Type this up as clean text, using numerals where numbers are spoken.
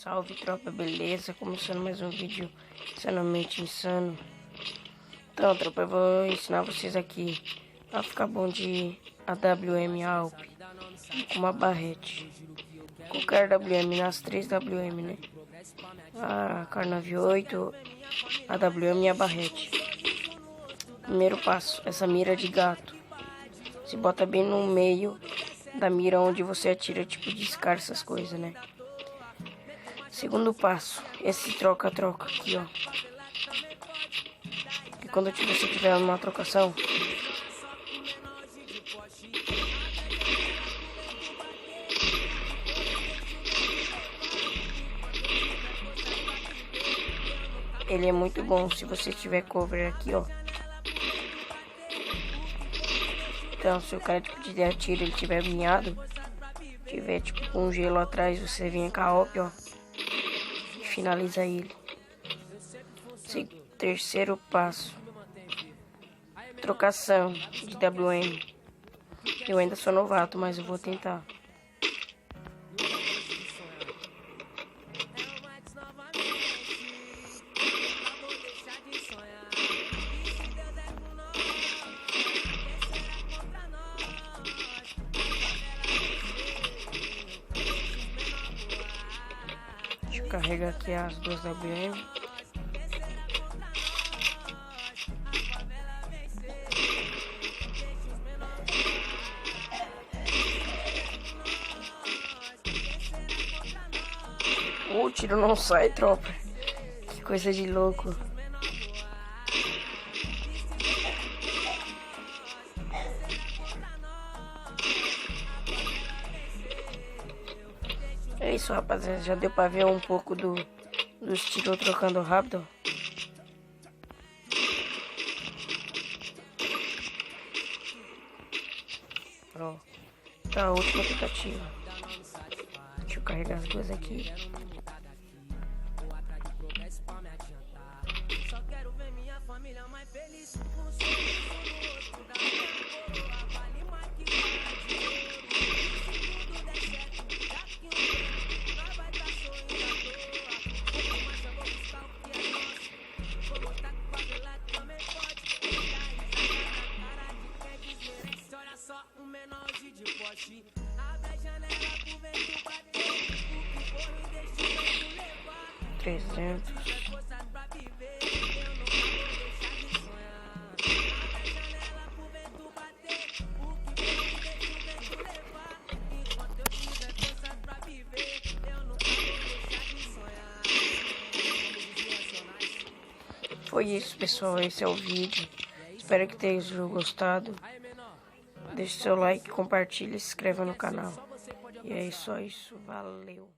Salve tropa, beleza? Começando mais um vídeo insanamente insano. Então tropa, eu vou ensinar vocês aqui a ficar bom de AWM Alp com uma barrete. Qualquer WM, nas 3 WM, né? A Carnave 8, a WM e a barrete. Primeiro passo, essa mira de gato. Se bota bem no meio da mira onde você atira, tipo discar essas coisas, né? Segundo passo, esse troca-troca aqui, ó. E quando você tiver uma trocação, ele é muito bom se você tiver cover aqui, ó. Então, se o cara tipo, te der tiro, ele tiver alinhado, tiver tipo com um gelo atrás, você vem com a OP, ó, e finaliza ele. Terceiro passo, trocação de WM. Eu ainda sou novato, mas eu vou tentar. Deixa eu carregar aqui as duas WM. O tiro não sai, tropa. Que coisa de louco. É isso, rapaziada. Já deu pra ver um pouco dos tiros trocando rápido. Ó. Tá, a última tentativa. Deixa eu carregar as duas aqui. Só quero ver minha família mais feliz com o sorriso no rosto da minha coroa. Vale mais que se tudo der certo, daqui um tempo nós vai tá sorrindo à toa. Mas eu vou buscar o que é nosso. Vou mostrar que o favelado também pode. Dar risada na cara de quem desmerece. Olha só um menorzinho de poste. Abre a janela pro vento bater. O que for me deixa levar. 300. Foi isso, pessoal. Esse é o vídeo. Espero que tenham gostado. Deixe seu like, compartilhe e se inscreva no canal. E é só isso. Valeu.